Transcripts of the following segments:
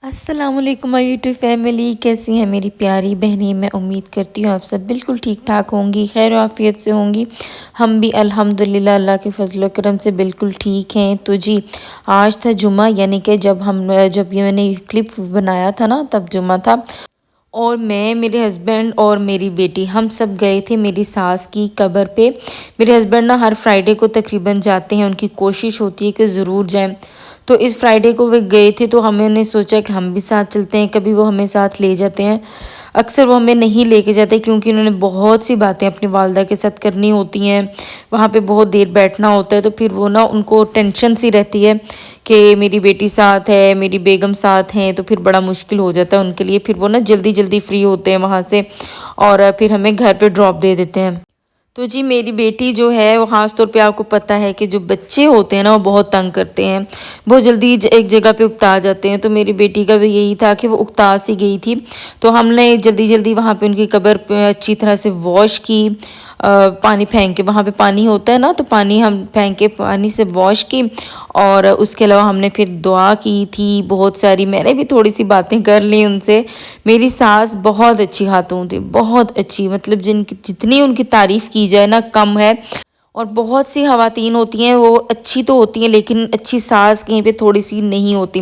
अस्सलामुअलैकुम my YouTube family, कैसी हैं मेरी प्यारी बहनें। मैं उम्मीद करती हूँ आप सब बिल्कुल ठीक ठाक होंगी, खैर आफियत से होंगी। हम भी अल्हम्दुलिल्लाह अल्लाह के फजल करम से बिल्कुल ठीक हैं। तो जी, आज था जुमा, यानी कि जब ये मैंने क्लिप बनाया था ना, तब जुमा था। और मैं, मेरे हस्बैंड और मेरी बेटी, हम सब गए थे मेरी सास की कब्र पे। मेरे हस्बैंड ना हर फ्राइडे को तकरीबन जाते हैं, उनकी कोशिश होती है कि ज़रूर जाएं। तो इस फ्राइडे को वे गए थे, तो हमने सोचा कि हम भी साथ चलते हैं। कभी वो हमें साथ ले जाते हैं, अक्सर वो हमें नहीं लेके जाते, क्योंकि उन्होंने बहुत सी बातें अपनी वालदा के साथ करनी होती हैं। वहाँ पे बहुत देर बैठना होता है, तो फिर वो ना, उनको टेंशन सी रहती है कि मेरी बेटी साथ है, मेरी बेगम साथ हैं, तो फिर बड़ा मुश्किल हो जाता है उनके लिए। फिर वो ना जल्दी जल्दी फ्री होते हैं वहाँ से, और फिर हमें घर पे ड्रॉप दे देते हैं। तो जी, मेरी बेटी जो है वो, ख़ास तौर पे आपको पता है कि जो बच्चे होते हैं ना, वो बहुत तंग करते हैं, बहुत जल्दी एक जगह पे उकता जाते हैं। तो मेरी बेटी का भी यही था कि वो उकता सी गई थी। तो हमने जल्दी जल्दी वहाँ पे उनकी कब्र पे अच्छी तरह से वॉश की, पानी फेंक के, वहाँ पे पानी होता है ना, तो पानी हम फेंक के पानी से वॉश की। और उसके अलावा हमने फिर दुआ की थी बहुत सारी, मैंने भी थोड़ी सी बातें कर ली उनसे। मेरी सास बहुत अच्छी खातून थी, बहुत अच्छी, मतलब जिनकी जितनी उनकी तारीफ़ की जाए ना कम है। और बहुत सी ख़वातीन होती हैं, वो अच्छी तो होती हैं, लेकिन अच्छी सास कहीं पे थोड़ी सी नहीं होती।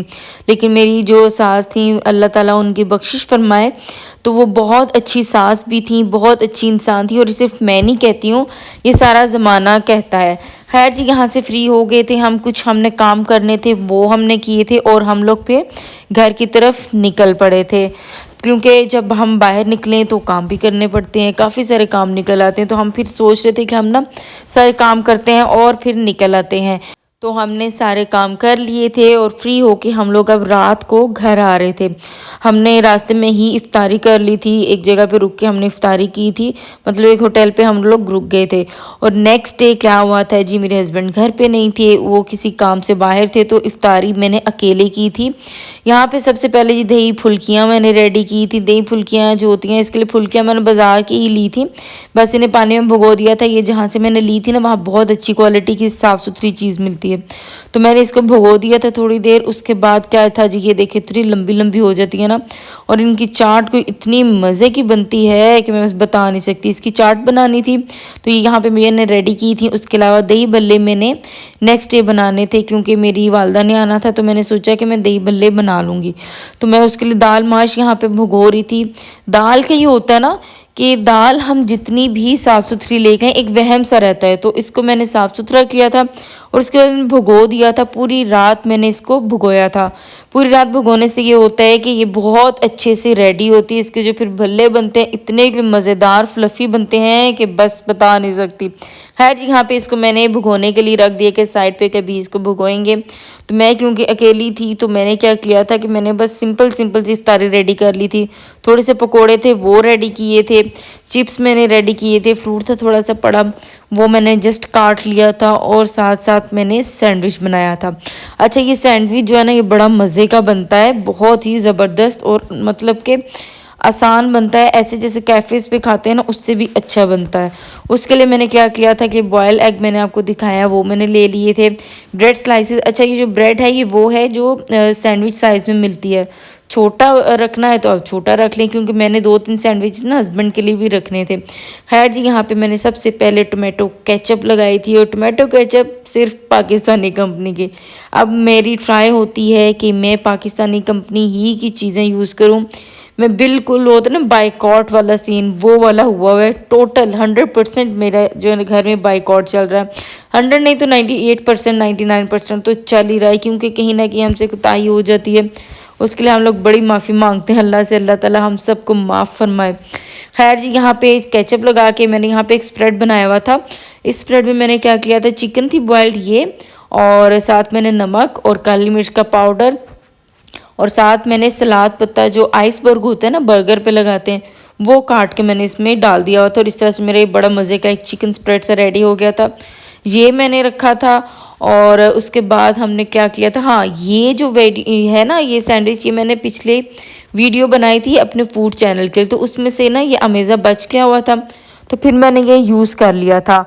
लेकिन मेरी जो सास थी, अल्लाह ताला उनकी बख्शिश फरमाए, तो वो बहुत अच्छी सास भी थी, बहुत अच्छी इंसान थी। और सिर्फ मैं नहीं कहती हूँ, ये सारा ज़माना कहता है। खैर जी, यहाँ से फ्री हो गए थे हम, कुछ हमने काम करने थे वो हमने किए थे, और हम लोग फिर घर की तरफ निकल पड़े थे। क्योंकि जब हम बाहर निकलें तो काम भी करने पड़ते हैं, काफ़ी सारे काम निकल आते हैं। तो हम फिर सोच रहे थे कि हम ना सारे काम करते हैं और फिर निकल आते हैं। तो हमने सारे काम कर लिए थे, और फ्री होके हम लोग अब रात को घर आ रहे थे। हमने रास्ते में ही इफ्तारी कर ली थी, एक जगह पे रुक के हमने इफ्तारी की थी, मतलब एक होटल पे हम लोग रुक गए थे। और नेक्स्ट डे क्या हुआ था जी, मेरे हस्बैंड घर पे नहीं थे, वो किसी काम से बाहर थे, तो इफ्तारी मैंने अकेले की थी। यहाँ पे सबसे पहले जी, दही फुल्कियाँ मैंने रेडी की थी। दही फुल्कियाँ जो होती हैं, इसके लिए फुल्कियाँ मैंने बाज़ार की ही ली थी, बस इन्हें पानी में भिगो दिया था। ये जहाँ से मैंने ली थी ना, वहाँ बहुत अच्छी क्वालिटी की साफ़ सुथरी चीज़ मिलती है। तो मैंने इसको भिगो दिया था थोड़ी देर। उसके बाद क्या था जी, ये देखिए इतनी लंबी लंबी हो जाती है ना, और इनकी चाट कोई इतनी मज़े की बनती है कि मैं बस बता नहीं सकती। इसकी चाट बनानी थी, तो ये यहाँ पे मैंने रेडी की थी। उसके अलावा दही भल्ले मैंने नेक्स्ट डे बनाने थे, क्योंकि मेरी वालदा ने आना था, तो मैंने सोचा कि मैं दही भल्ले बना लूँगी। तो मैं उसके लिए दाल माश यहाँ पे भिगो रही थी। दाल का ये होता है ना कि दाल हम जितनी भी साफ़ सुथरी ले गए, एक वहम सा रहता है, तो इसको मैंने साफ़ सुथरा किया था, और उसके बाद मैंने भिगो दिया था। पूरी रात मैंने इसको भिगोया था। पूरी रात भिगोने से ये होता है कि ये बहुत अच्छे से रेडी होती है। इसके जो फिर भल्ले बनते हैं, इतने मज़ेदार फ्लफ़ी बनते हैं कि बस बता नहीं सकती। खैर जी, यहाँ पे इसको मैंने भिगोने के लिए रख दिया कि साइड पे कभी इसको भिगोएंगे। तो मैं क्योंकि अकेली थी, तो मैंने क्या किया था कि मैंने बस सिंपल सिंपल सी इफ्तारी रेडी कर ली थी। थोड़े से पकोड़े थे वो रेडी किए थे, चिप्स मैंने रेडी किए थे, फ्रूट था थोड़ा सा पड़ा, वो मैंने जस्ट काट लिया था, और साथ साथ मैंने सैंडविच बनाया था। अच्छा, ये सैंडविच जो है ना, ये बड़ा मज़े का बनता है, बहुत ही ज़बरदस्त, और मतलब कि आसान बनता है, ऐसे जैसे कैफ़ेज़ पे खाते हैं ना, उससे भी अच्छा बनता है। उसके लिए मैंने क्या किया था कि बॉयल एग मैंने आपको दिखाया, वो मैंने ले लिए थे। ब्रेड स्लाइसेस, अच्छा ये जो ब्रेड है, ये वो है जो सैंडविच साइज़ में मिलती है। छोटा रखना है तो आप छोटा रख लें, क्योंकि मैंने 2-3 सैंडविचेस ना हस्बैंड के लिए भी रखने थे। खैर जी, यहाँ पे मैंने सबसे पहले टोमेटो केचप लगाई थी, और टोमेटो केचप सिर्फ पाकिस्तानी कंपनी की। अब मेरी ट्राई होती है कि मैं पाकिस्तानी कंपनी ही की चीज़ें यूज़ करूँ। मैं बिल्कुल, होता है ना बाइकॉट वाला सीन, वो वाला हुआ है टोटल। 100% मेरा जो है घर में बाइकॉट चल रहा है। 100 नहीं तो 98%, 99% तो चल ही रहा है, क्योंकि कहीं ना कहीं हमसे कोताही हो जाती है। उसके लिए हम लोग बड़ी माफ़ी मांगते हैं अल्लाह से, अल्लाह ताला हम सबको माफ़ फरमाए। खैर जी, यहाँ पे केचप लगा के मैंने यहाँ पे एक स्प्रेड बनाया हुआ था। इस स्प्रेड में मैंने क्या किया था, चिकन थी बॉयल्ड ये, और साथ मैंने नमक और काली मिर्च का पाउडर, और साथ मैंने सलाद पत्ता जो आइसबर्ग होता है ना, बर्गर पे लगाते हैं, वो काट के मैंने इसमें डाल दिया हुआ था। और इस तरह से मेरा एक बड़ा मज़े का एक चिकन स्प्रेड सा रेडी हो गया था। ये मैंने रखा था। और उसके बाद हमने क्या किया था, हाँ, ये जो है ना, ये सैंडविच, ये मैंने पिछले वीडियो बनाई थी अपने फूड चैनल के लिए, तो उसमें से ना ये अमेज़ा बच गया हुआ था, तो फिर मैंने ये यूज़ कर लिया था।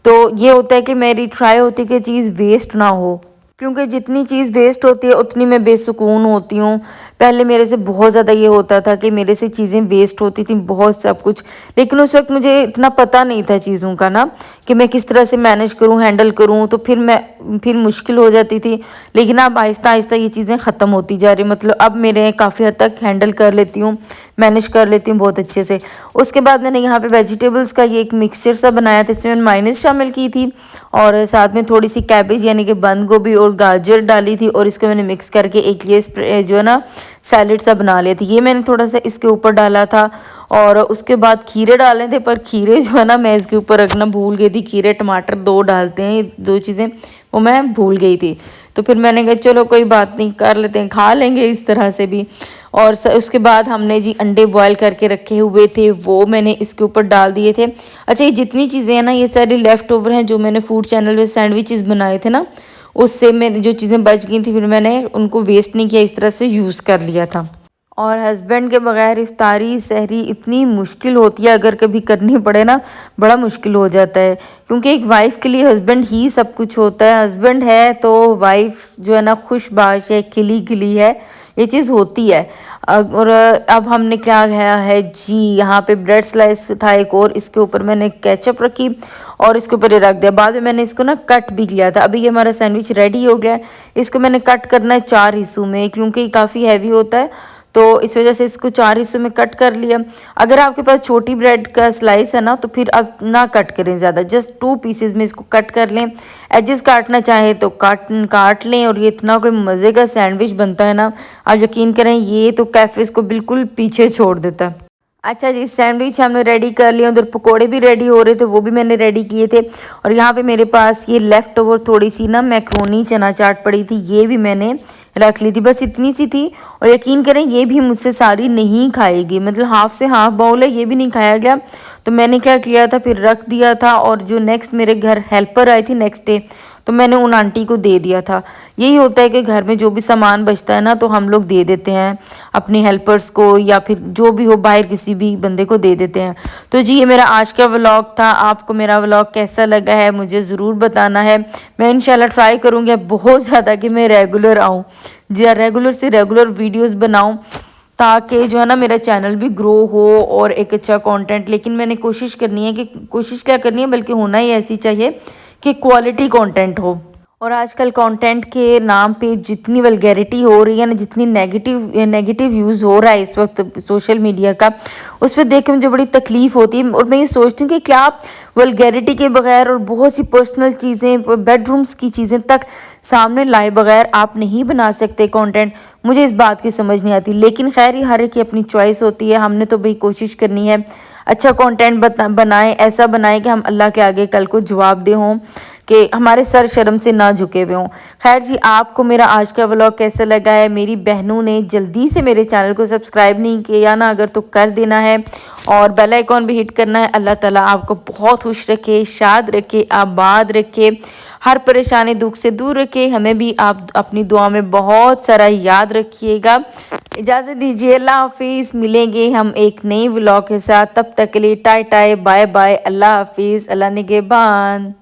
तो ये होता है कि मेरी ट्राई होती है कि चीज़ वेस्ट ना हो, क्योंकि जितनी चीज़ वेस्ट होती है उतनी मैं बेसुकून होती हूँ। पहले मेरे से बहुत ज़्यादा ये होता था कि मेरे से चीज़ें वेस्ट होती थी बहुत सब कुछ, लेकिन उस वक़्त मुझे इतना पता नहीं था चीज़ों का ना कि मैं किस तरह से मैनेज करूँ, हैंडल करूँ, तो फिर मुश्किल हो जाती थी। लेकिन अब आहिस्ता-आहिस्ता ये चीज़ें ख़त्म होती जा रही, मतलब अब मेरे काफ़ी हद तक हैंडल कर लेती हूँ, मैनेज कर लेती हूँ बहुत अच्छे से। उसके बाद मैंने यहाँ पे वेजिटेबल्स का ये एक मिक्सचर सा बनाया था, इसमें मैंने मायोनीज़ शामिल की थी और साथ में थोड़ी-सी कैबेज यानी कि बंद गोभी और गाजर डाली थी और इसको मैंने मिक्स करके एक ये जो है ना सैलेड सा बना लिया था। ये मैंने थोड़ा-सा इसके ऊपर डाला था और उसके बाद खीरे डालने थे, पर खीरे जो है ना मैं इसके ऊपर रखना भूल गई थी। खीरे टमाटर 2 डालते हैं, ये 2 चीज़ें वो मैं भूल गई थी। तो फिर मैंने कहा चलो कोई बात नहीं, कर लेते हैं, खा लेंगे इस तरह से भी। और उसके बाद हमने जी अंडे बॉयल करके रखे हुए थे, वो मैंने इसके ऊपर डाल दिए थे। अच्छा, ये जितनी चीज़ें हैं ना ये सारी लेफ़्ट ओवर हैं जो मैंने फूड चैनल पे सैंडविचेस बनाए थे ना, उससे मेरी जो चीज़ें बच गई थी फिर मैंने उनको वेस्ट नहीं किया, इस तरह से यूज़ कर लिया था। और हस्बैंड के बगैर इफ्तारी सहरी इतनी मुश्किल होती है, अगर कभी करनी पड़े ना बड़ा मुश्किल हो जाता है, क्योंकि एक वाइफ़ के लिए हस्बैंड ही सब कुछ होता है। हस्बैंड है तो वाइफ़ जो है ना खुशबाश है, खिली खिली है, ये चीज़ होती है। और अब हमने क्या खाया है जी, यहाँ पे ब्रेड स्लाइस था एक और, इसके ऊपर मैंने केचप रखी और इसके ऊपर ये रख दिया। बाद में मैंने इसको ना कट भी किया था। अभी ये हमारा सैंडविच रेडी हो गया है। इसको मैंने कट करना है 4 हिस्सों में, क्योंकि ये काफ़ी हैवी होता है, तो इस वजह से इसको 4 हिस्सों में कट कर लिया। अगर आपके पास छोटी ब्रेड का स्लाइस है ना तो फिर आप ना कट करें ज़्यादा, जस्ट 2 पीसेस में इसको कट कर लें। एजेस काटना चाहें तो काट लें और ये इतना कोई मज़े का सैंडविच बनता है ना, आप यकीन करें ये तो कैफ़ेज़ को बिल्कुल पीछे छोड़ देता है। अच्छा जी, सैंडविच हमने रेडी कर लिया, उधर पकोड़े भी रेडी हो रहे थे, वो भी मैंने रेडी किए थे। और यहाँ पे मेरे पास ये लेफ़्ट ओवर थोड़ी सी ना मैक्रोनी चना चाट पड़ी थी, ये भी मैंने रख ली थी, बस इतनी सी थी। और यकीन करें ये भी मुझसे सारी नहीं खाएगी, मतलब हाफ से हाफ बाउल है, ये भी नहीं खाया गया। तो मैंने क्या किया था, फिर रख दिया था और जो नेक्स्ट मेरे घर हेल्पर आई थी नेक्स्ट डे, तो मैंने उन आंटी को दे दिया था। यही होता है कि घर में जो भी सामान बचता है ना तो हम लोग दे देते हैं अपनी हेल्पर्स को, या फिर जो भी हो बाहर किसी भी बंदे को दे देते हैं। तो जी ये मेरा आज का व्लॉग था। आपको मेरा व्लॉग कैसा लगा है मुझे ज़रूर बताना है। मैं इंशाल्लाह ट्राई करूँगी बहुत ज़्यादा कि मैं रेगुलर आऊँ, जी रेगुलर से रेगुलर वीडियोज़ बनाऊँ, ताकि जो है ना मेरा चैनल भी ग्रो हो और एक अच्छा कंटेंट। लेकिन मैंने कोशिश करनी है कि कोशिश क्या करनी है, बल्कि होना ही ऐसी चाहिए कि क्वालिटी कंटेंट हो। और आजकल कंटेंट के नाम पे जितनी वल्गैरिटी हो रही है ना, जितनी नेगेटिव यूज़ हो रहा है इस वक्त सोशल मीडिया का, उस पर देख के मुझे बड़ी तकलीफ़ होती है। और मैं ये सोचती हूँ कि क्या आप वल्गैरिटी के बगैर और बहुत सी पर्सनल चीज़ें, बेडरूम्स की चीज़ें तक सामने लाए बगैर आप नहीं बना सकते कंटेंट? मुझे इस बात की समझ नहीं आती। लेकिन खैर ये हर एक की अपनी चॉइस होती है, हमने तो भाई कोशिश करनी है अच्छा कंटेंट बनाएं, ऐसा बनाएं कि हम अल्लाह के आगे कल को जवाबदेह हों, कि हमारे सर शर्म से ना झुके हुए हों। खैर जी, आपको मेरा आज का व्लॉग कैसा लगा है? मेरी बहनों ने जल्दी से मेरे चैनल को सब्सक्राइब नहीं किया ना, अगर तो कर देना है और बेल आइकॉन भी हिट करना है। अल्लाह ताला आपको बहुत खुश रखे, शाद रखे, आबाद रखे, हर परेशानी दुख से दूर रखे। हमें भी आप अपनी दुआ में बहुत सारा याद रखिएगा। इजाज़त दीजिए, अल्लाह हाफिज़। मिलेंगे हम एक नई व्लॉग के साथ, तब तक के लिए टाय टाय बाय बाय, अल्लाह हाफिज़, अल्लाह निगहबान।